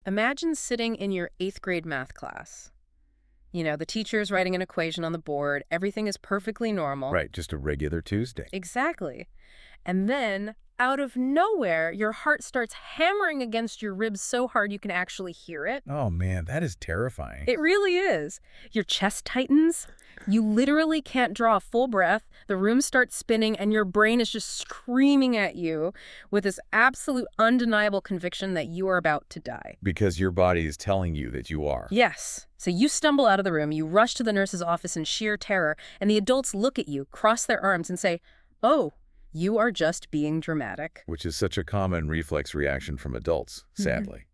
Imagine sitting in your 8th grade math class. You know, the teacher's writing an equation on the board. Everything is perfectly normal. Right, just a regular Tuesday. Exactly. And then, out of nowhere, your heart starts hammering against your ribs so hard you can actually hear it. Oh man, that is terrifying. It really is. Your chest tightens. You literally can't draw a full breath. The room starts spinning, and your brain is just screaming at you with this absolute undeniable conviction that you are about to die. Because your body is telling you that you are. Yes. So you stumble out of the room, you rush to the nurse's office in sheer terror, and the adults look at you, cross their arms, and say, "Oh, you are just being dramatic." Which is such a common reflex reaction from adults, sadly.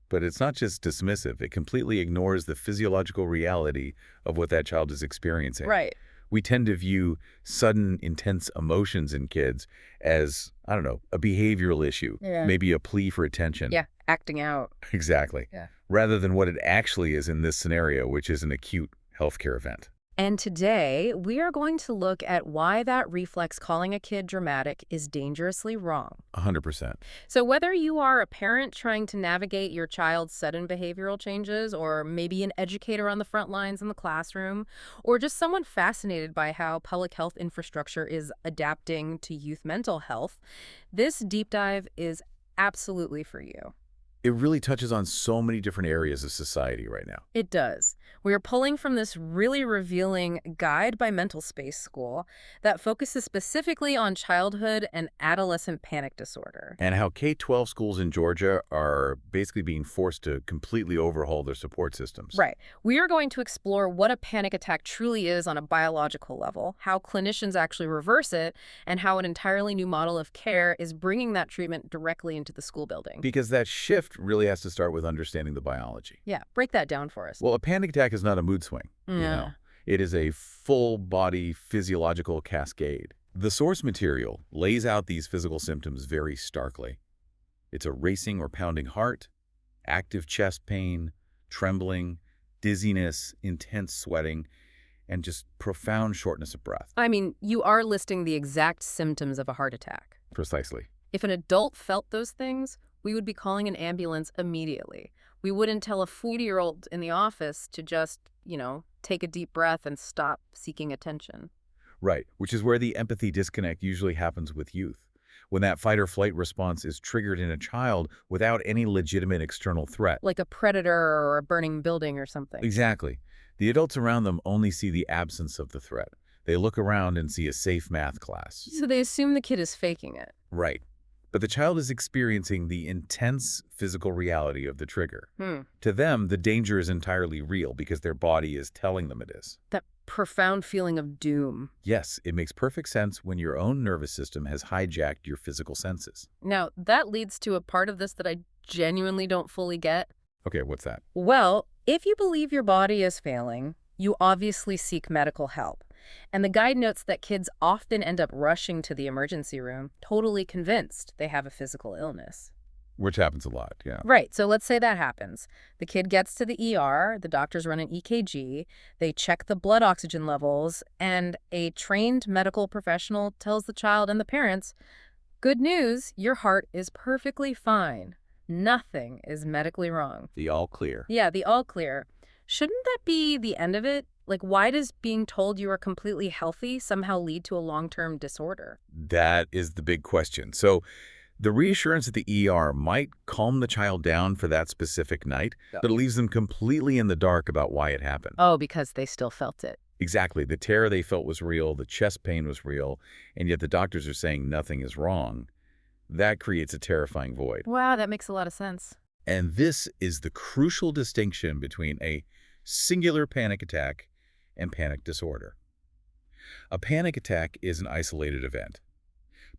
But it's not just dismissive, it completely ignores the physiological reality of what that child is experiencing. Right. We tend to view sudden, intense emotions in kids as, I don't know, a behavioral issue, Yeah. maybe a plea for attention. Yeah, acting out. Exactly. Yeah. Rather than what it actually is in this scenario, which is an acute healthcare event. And today, we are going to look at why that reflex calling a kid dramatic is dangerously wrong. 100%. So whether you are a parent trying to navigate your child's sudden behavioral changes, or maybe an educator on the front lines in the classroom, or just someone fascinated by how public health infrastructure is adapting to youth mental health, this deep dive is absolutely for you. It really touches on so many different areas of society right now. It does. We are pulling from this really revealing guide by MentalSpace School that focuses specifically on childhood and adolescent panic disorder. And how K-12 schools in Georgia are basically being forced to completely overhaul their support systems. Right. We are going to explore what a panic attack truly is on a biological level, how clinicians actually reverse it, and how an entirely new model of care is bringing that treatment directly into the school building. Because that shift really has to start with understanding the biology. Yeah, break that down for us. Well, a panic attack is not a mood swing, you Yeah. know. It is a full-body physiological cascade. The source material lays out these physical symptoms very starkly. It's a racing or pounding heart, active chest pain, trembling, dizziness, intense sweating, and just profound shortness of breath. I mean, you are listing the exact symptoms of a heart attack. Precisely. If an adult felt those things, we would be calling an ambulance immediately. We wouldn't tell a 40-year-old in the office to just, take a deep breath and stop seeking attention. Right, which is where the empathy disconnect usually happens with youth. When that fight or flight response is triggered in a child without any legitimate external threat. Like a predator or a burning building or something. Exactly. The adults around them only see the absence of the threat. They look around and see a safe math class. So they assume the kid is faking it. Right. But the child is experiencing the intense physical reality of the trigger. To them, the danger is entirely real because their body is telling them it is. That profound feeling of doom. Yes, it makes perfect sense when your own nervous system has hijacked your physical senses. Now, that leads to a part of this that I genuinely don't fully get. Okay, what's that? Well, if you believe your body is failing, you obviously seek medical help. And the guide notes that kids often end up rushing to the emergency room, totally convinced they have a physical illness. Which happens a lot, yeah. Right, so let's say that happens. The kid gets to the ER, the doctors run an EKG, they check the blood oxygen levels, and a trained medical professional tells the child and the parents, "Good news, your heart is perfectly fine. Nothing is medically wrong." The all clear. Yeah, the all clear. Shouldn't that be the end of it? Like, why does being told you are completely healthy somehow lead to a long-term disorder? That is the big question. So the reassurance at the ER might calm the child down for that specific night, but it leaves them completely in the dark about why it happened. Oh, because they still felt it. Exactly. The terror they felt was real, the chest pain was real, and yet the doctors are saying nothing is wrong. That creates a terrifying void. Wow, that makes a lot of sense. And this is the crucial distinction between a singular panic attack and panic disorder. A panic attack is an isolated event.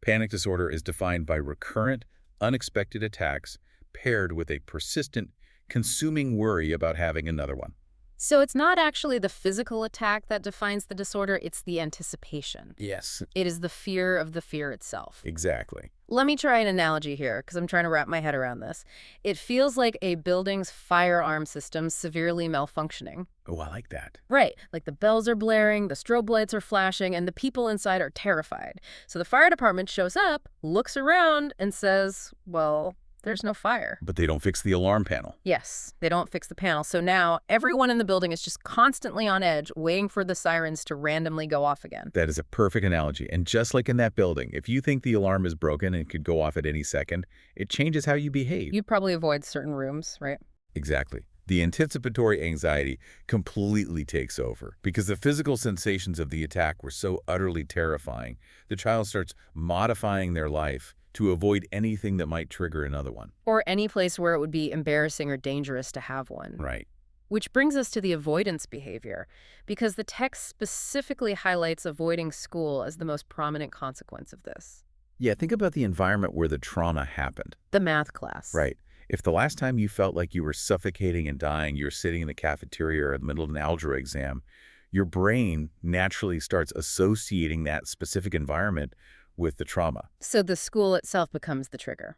Panic disorder is defined by recurrent, unexpected attacks paired with a persistent, consuming worry about having another one. So it's not actually the physical attack that defines the disorder, it's the anticipation. Yes, It is the fear of the fear itself. exactly. Let me try an analogy here, because I'm trying to wrap my head around this. It feels like a building's fire alarm system severely malfunctioning. Oh, I like that. Right, like the bells are blaring, the strobe lights are flashing, and the people inside are terrified. So the fire department shows up, looks around, and says, well, there's no fire. But they don't fix the alarm panel. Yes, they don't fix the panel. So now everyone in the building is just constantly on edge, waiting for the sirens to randomly go off again. That is a perfect analogy. And just like in that building, if you think the alarm is broken and could go off at any second, it changes how you behave. You'd probably avoid certain rooms, right? Exactly. The anticipatory anxiety completely takes over. Because the physical sensations of the attack were so utterly terrifying, the child starts modifying their life to avoid anything that might trigger another one. Or any place where it would be embarrassing or dangerous to have one. Right. Which brings us to the avoidance behavior, because the text specifically highlights avoiding school as the most prominent consequence of this. Yeah, think about the environment where the trauma happened. The math class. Right. If the last time you felt like you were suffocating and dying, you're sitting in the cafeteria or in the middle of an algebra exam, your brain naturally starts associating that specific environment with the trauma. So the school itself becomes the trigger.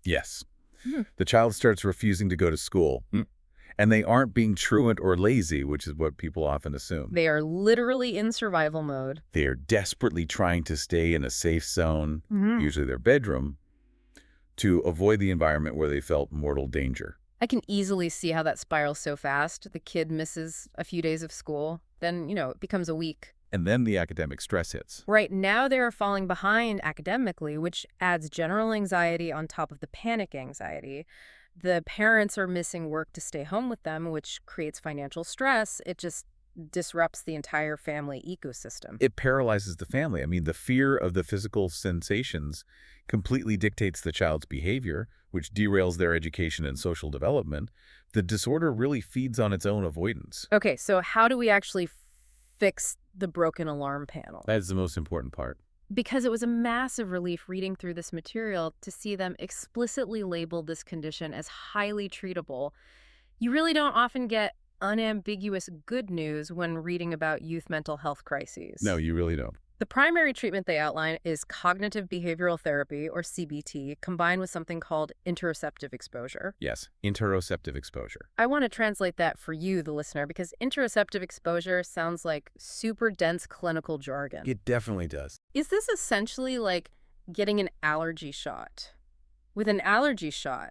Yes. Hmm. The child starts refusing to go to school. And they aren't being truant or lazy, which is what people often assume. They are literally in survival mode. They are desperately trying to stay in a safe zone, usually their bedroom, to avoid the environment where they felt mortal danger. I can easily see how that spirals so fast. The kid misses a few days of school. Then, it becomes a week. And then the academic stress hits. Right now they are falling behind academically, which adds general anxiety on top of the panic anxiety. The parents are missing work to stay home with them, which creates financial stress. It just disrupts the entire family ecosystem. It paralyzes the family. I mean, the fear of the physical sensations completely dictates the child's behavior, which derails their education and social development. The disorder really feeds on its own avoidance. Okay, so how do we actually fix the broken alarm panel? That is the most important part. Because it was a massive relief reading through this material to see them explicitly label this condition as highly treatable. You really don't often get unambiguous good news when reading about youth mental health crises. No, you really don't. The primary treatment they outline is cognitive behavioral therapy, or CBT, combined with something called interoceptive exposure. Yes, interoceptive exposure. I want to translate that for you, the listener, because interoceptive exposure sounds like super dense clinical jargon. It definitely does. Is this essentially like getting an allergy shot? With an allergy shot,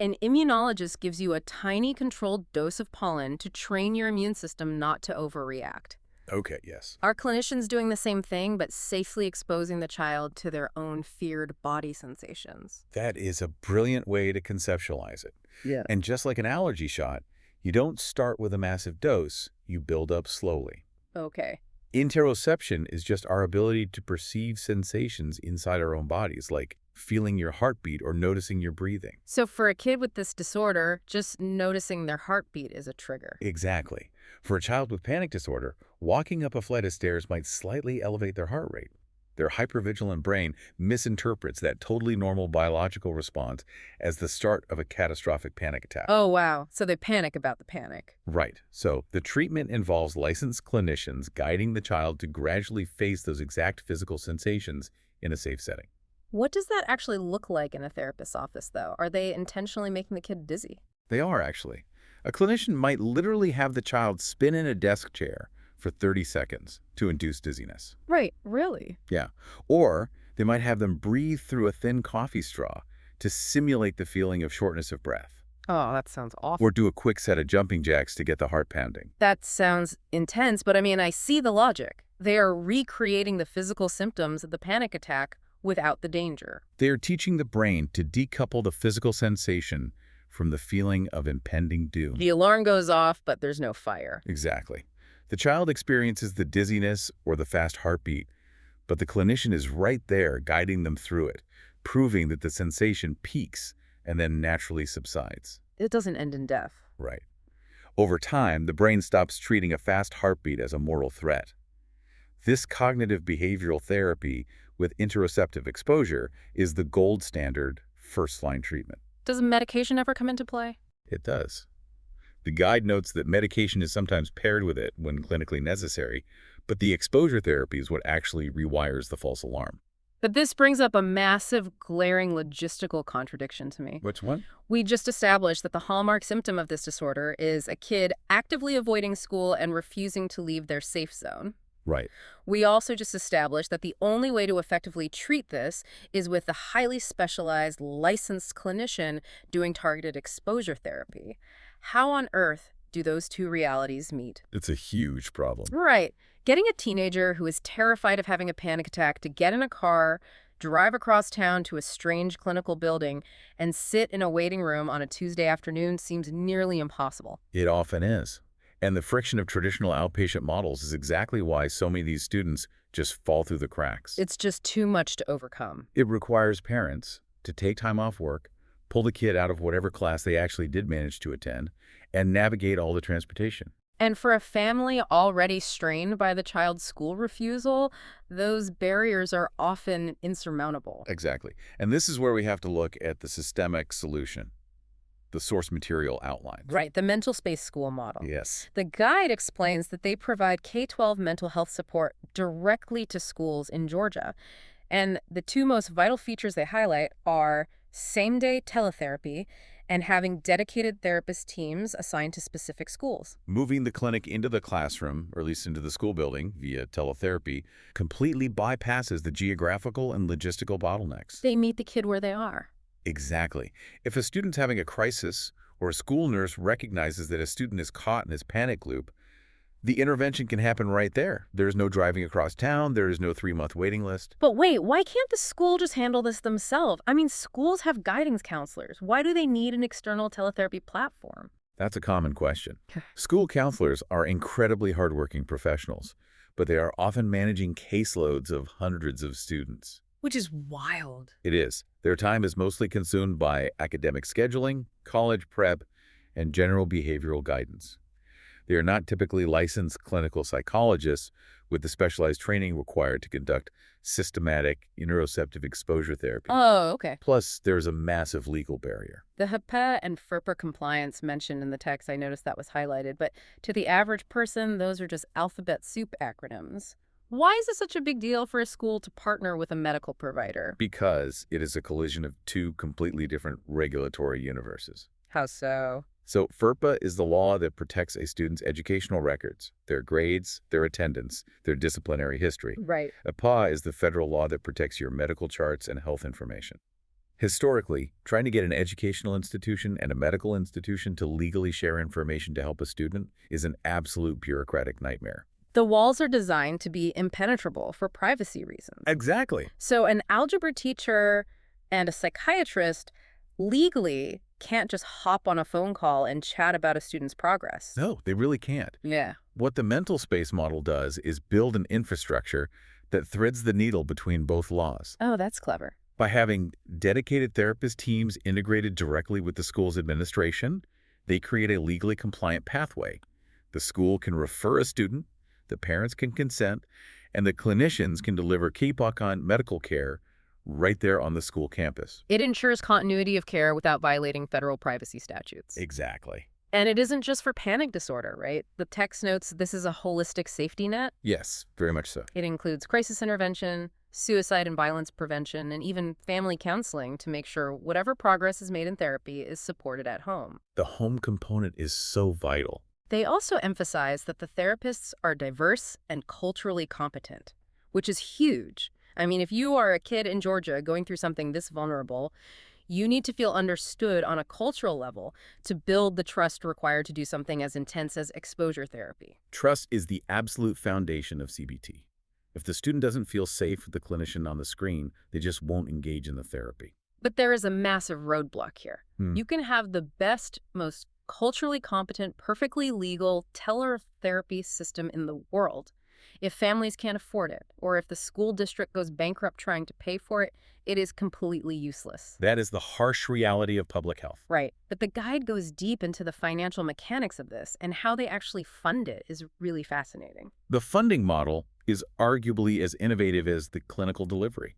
an immunologist gives you a tiny controlled dose of pollen to train your immune system not to overreact. Okay, yes. Are clinicians doing the same thing, but safely exposing the child to their own feared body sensations? That is a brilliant way to conceptualize it. Yeah. And just like an allergy shot, you don't start with a massive dose, you build up slowly. Okay. Interoception is just our ability to perceive sensations inside our own bodies, like feeling your heartbeat or noticing your breathing. So for a kid with this disorder, just noticing their heartbeat is a trigger. Exactly. For a child with panic disorder, walking up a flight of stairs might slightly elevate their heart rate. Their hypervigilant brain misinterprets that totally normal biological response as the start of a catastrophic panic attack. Oh, wow. So they panic about the panic. Right. So the treatment involves licensed clinicians guiding the child to gradually face those exact physical sensations in a safe setting. What does that actually look like in a therapist's office, though? Are they intentionally making the kid dizzy? They are, actually. A clinician might literally have the child spin in a desk chair for 30 seconds to induce dizziness. Right, really? Yeah. Or they might have them breathe through a thin coffee straw to simulate the feeling of shortness of breath. Oh, that sounds awful. Or do a quick set of jumping jacks to get the heart pounding. That sounds intense, but I mean, I see the logic. They are recreating the physical symptoms of the panic attack without the danger. They are teaching the brain to decouple the physical sensation from the feeling of impending doom. The alarm goes off, but there's no fire. Exactly. The child experiences the dizziness or the fast heartbeat, but the clinician is right there guiding them through it, proving that the sensation peaks and then naturally subsides. It doesn't end in death. Right. Over time, the brain stops treating a fast heartbeat as a mortal threat. This cognitive behavioral therapy with interoceptive exposure is the gold standard first-line treatment. Does medication ever come into play? It does. The guide notes that medication is sometimes paired with it when clinically necessary, but the exposure therapy is what actually rewires the false alarm. But this brings up a massive, glaring logistical contradiction to me. Which one? We just established that the hallmark symptom of this disorder is a kid actively avoiding school and refusing to leave their safe zone. Right. We also just established that the only way to effectively treat this is with a highly specialized, licensed clinician doing targeted exposure therapy. How on earth do those two realities meet? It's a huge problem. Right. Getting a teenager who is terrified of having a panic attack to get in a car, drive across town to a strange clinical building, and sit in a waiting room on a Tuesday afternoon seems nearly impossible. It often is. And the friction of traditional outpatient models is exactly why so many of these students just fall through the cracks. It's just too much to overcome. It requires parents to take time off work, pull the kid out of whatever class they actually did manage to attend, and navigate all the transportation. And for a family already strained by the child's school refusal, those barriers are often insurmountable. Exactly. And this is where we have to look at the systemic solution, the source material outlines. Right, the MentalSpace school model. Yes. The guide explains that they provide K-12 mental health support directly to schools in Georgia. And the two most vital features they highlight are same-day teletherapy and having dedicated therapist teams assigned to specific schools. Moving the clinic into the classroom, or at least into the school building via teletherapy, completely bypasses the geographical and logistical bottlenecks. They meet the kid where they are. Exactly. If a student's having a crisis or a school nurse recognizes that a student is caught in his panic loop, the intervention can happen right there. There's no driving across town. There is no 3-month waiting list. But wait, why can't the school just handle this themselves? I mean, schools have guidance counselors. Why do they need an external teletherapy platform? That's a common question. School counselors are incredibly hardworking professionals, but they are often managing caseloads of hundreds of students. Which is wild. It is. Their time is mostly consumed by academic scheduling, college prep, and general behavioral guidance. They are not typically licensed clinical psychologists with the specialized training required to conduct systematic interoceptive exposure therapy. Oh, okay. Plus, there's a massive legal barrier. The HIPAA and FERPA compliance mentioned in the text, I noticed that was highlighted, but to the average person, those are just alphabet soup acronyms. Why is it such a big deal for a school to partner with a medical provider? Because it is a collision of two completely different regulatory universes. How so? So FERPA is the law that protects a student's educational records, their grades, their attendance, their disciplinary history. Right. HIPAA is the federal law that protects your medical charts and health information. Historically, trying to get an educational institution and a medical institution to legally share information to help a student is an absolute bureaucratic nightmare. The walls are designed to be impenetrable for privacy reasons. Exactly. So an algebra teacher and a psychiatrist legally can't just hop on a phone call and chat about a student's progress. No, they really can't. Yeah. What the MentalSpace model does is build an infrastructure that threads the needle between both laws. Oh, that's clever. By having dedicated therapist teams integrated directly with the school's administration, they create a legally compliant pathway. The school can refer a student, the parents can consent, and the clinicians can deliver KPOC medical care right there on the school campus. It ensures continuity of care without violating federal privacy statutes. Exactly. And it isn't just for panic disorder, right? The text notes this is a holistic safety net. Yes, very much so. It includes crisis intervention, suicide and violence prevention, and even family counseling to make sure whatever progress is made in therapy is supported at home. The home component is so vital. They also emphasize that the therapists are diverse and culturally competent, which is huge. I mean, if you are a kid in Georgia going through something this vulnerable, you need to feel understood on a cultural level to build the trust required to do something as intense as exposure therapy. Trust is the absolute foundation of CBT. If the student doesn't feel safe with the clinician on the screen, they just won't engage in the therapy. But there is a massive roadblock here. You can have the best, most culturally competent, perfectly legal teletherapy system in the world. If families can't afford it, or if the school district goes bankrupt trying to pay for it, it is completely useless. That is the harsh reality of public health. Right. But the guide goes deep into the financial mechanics of this, and how they actually fund it is really fascinating. The funding model is arguably as innovative as the clinical delivery.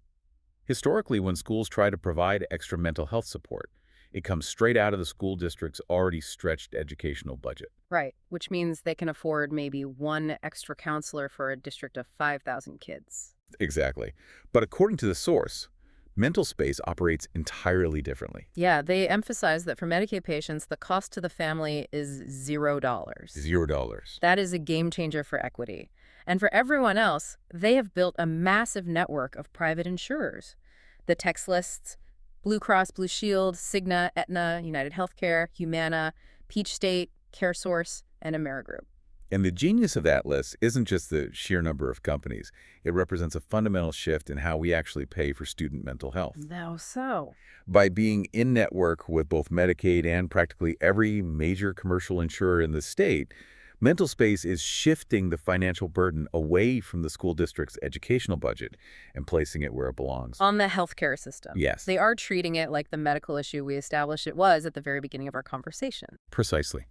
Historically, when schools try to provide extra mental health support, it comes straight out of the school district's already stretched educational budget. Right, which means they can afford maybe one extra counselor for a district of 5,000 kids. Exactly. But according to the source, MentalSpace operates entirely differently. Yeah, they emphasize that for Medicaid patients, the cost to the family is $0. $0. That is a game changer for equity. And for everyone else, they have built a massive network of private insurers. The text lists: Blue Cross Blue Shield, Cigna, Aetna, United Healthcare, Humana, Peach State, CareSource, and Amerigroup. And the genius of that list isn't just the sheer number of companies. It represents a fundamental shift in how we actually pay for student mental health. Now so. By being in-network with both Medicaid and practically every major commercial insurer in the state, MentalSpace is shifting the financial burden away from the school district's educational budget and placing it where it belongs. On the healthcare system. Yes, They are treating it like the medical issue we established it was at the very beginning of our conversation. precisely.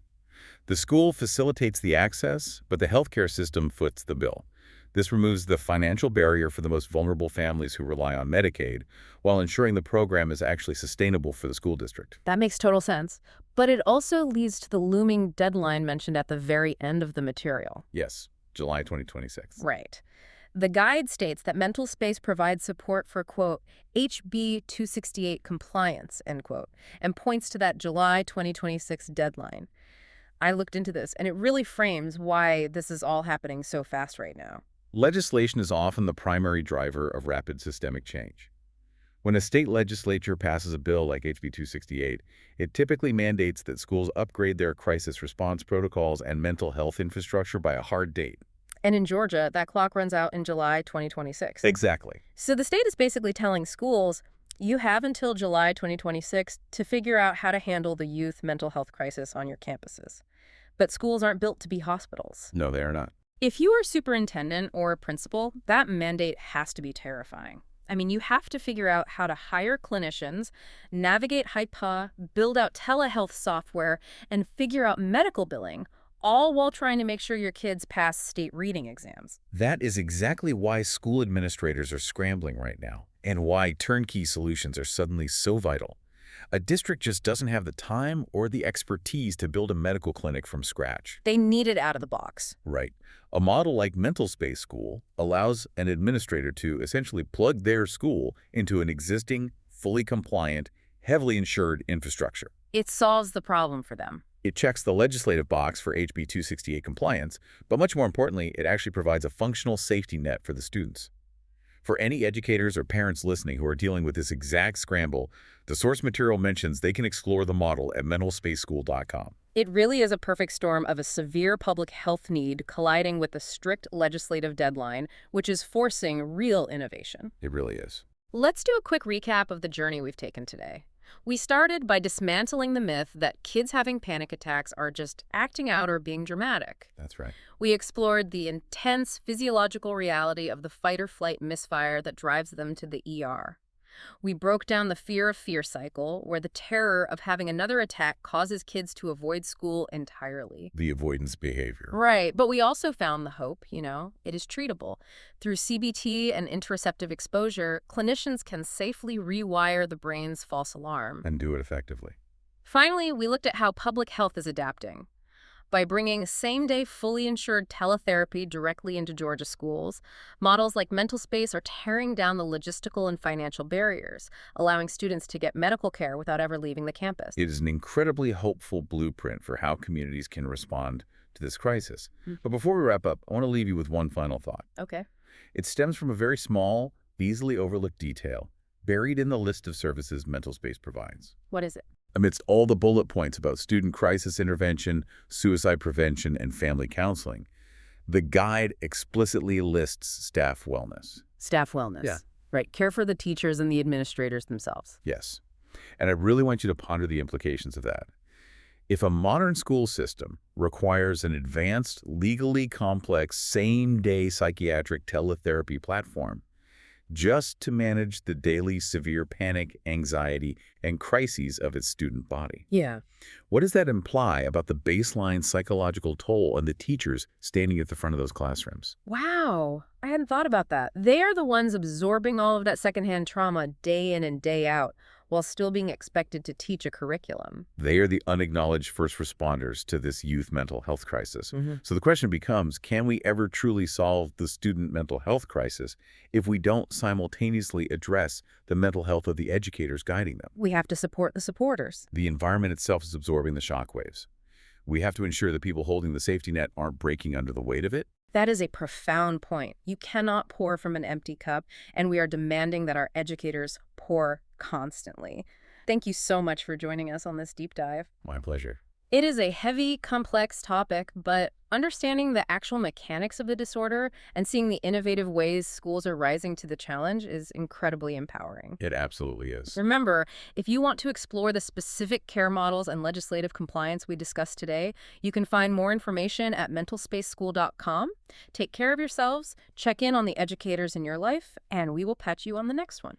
The school facilitates the access, but the healthcare system foots the bill. This removes the financial barrier for the most vulnerable families who rely on Medicaid, while ensuring the program is actually sustainable for the school district. That makes total sense. But it also leads to the looming deadline mentioned at the very end of the material. Yes, July 2026. Right. The guide states that MentalSpace provides support for, quote, HB 268 compliance, end quote, and points to that July 2026 deadline. I looked into this, and it really frames why this is all happening so fast right now. Legislation is often the primary driver of rapid systemic change. When a state legislature passes a bill like HB 268, it typically mandates that schools upgrade their crisis response protocols and mental health infrastructure by a hard date. And in Georgia, that clock runs out in July 2026. Exactly. So the state is basically telling schools, you have until July 2026 to figure out how to handle the youth mental health crisis on your campuses. But schools aren't built to be hospitals. No, they are not. If you are a superintendent or a principal, that mandate has to be terrifying. I mean, you have to figure out how to hire clinicians, navigate HIPAA, build out telehealth software, and figure out medical billing, all while trying to make sure your kids pass state reading exams. That is exactly why school administrators are scrambling right now, and why turnkey solutions are suddenly so vital. A district just doesn't have the time or the expertise to build a medical clinic from scratch. They need it out of the box. Right. A model like MentalSpace School allows an administrator to essentially plug their school into an existing, fully compliant, heavily insured infrastructure. It solves the problem for them. It checks the legislative box for HB 268 compliance, but much more importantly, it actually provides a functional safety net for the students. For any educators or parents listening who are dealing with this exact scramble, the source material mentions they can explore the model at mentalspaceschool.com. It really is a perfect storm of a severe public health need colliding with a strict legislative deadline, which is forcing real innovation. It really is. Let's do a quick recap of the journey we've taken today. We started by dismantling the myth that kids having panic attacks are just acting out or being dramatic. That's right. We explored the intense physiological reality of the fight-or-flight misfire that drives them to the ER. We broke down the fear of fear cycle, where the terror of having another attack causes kids to avoid school entirely. The avoidance behavior. Right, but we also found the hope, it is treatable. Through CBT and interoceptive exposure, clinicians can safely rewire the brain's false alarm. And do it effectively. Finally, we looked at how public health is adapting. By bringing same-day fully insured teletherapy directly into Georgia schools, models like MentalSpace are tearing down the logistical and financial barriers, allowing students to get medical care without ever leaving the campus. It is an incredibly hopeful blueprint for how communities can respond to this crisis. But before we wrap up, I want to leave you with one final thought. Okay. It stems from a very small, easily overlooked detail buried in the list of services MentalSpace provides. What is it? Amidst all the bullet points about student crisis intervention, suicide prevention, and family counseling, the guide explicitly lists staff wellness. Staff wellness. Yeah. Right. Care for the teachers and the administrators themselves. Yes. And I really want you to ponder the implications of that. If a modern school system requires an advanced, legally complex, same-day psychiatric teletherapy platform just to manage the daily severe panic, anxiety, and crises of its student body, Yeah. what does that imply about the baseline psychological toll on the teachers standing at the front of those classrooms? Wow. I hadn't thought about that. They are the ones absorbing all of that secondhand trauma day in and day out, while still being expected to teach a curriculum. They are the unacknowledged first responders to this youth mental health crisis. Hmm. So the question becomes, can we ever truly solve the student mental health crisis if we don't simultaneously address the mental health of the educators guiding them? We have to support the supporters. The environment itself is absorbing the shockwaves. We have to ensure that people holding the safety net aren't breaking under the weight of it. That is a profound point. You cannot pour from an empty cup, and we are demanding that our educators pour constantly. Thank you so much for joining us on this deep dive. My pleasure. It is a heavy, complex topic, but understanding the actual mechanics of the disorder and seeing the innovative ways schools are rising to the challenge is incredibly empowering. It absolutely is. Remember, if you want to explore the specific care models and legislative compliance we discussed today, you can find more information at mentalspaceschool.com. Take care of yourselves, check in on the educators in your life, and we will patch you on the next one.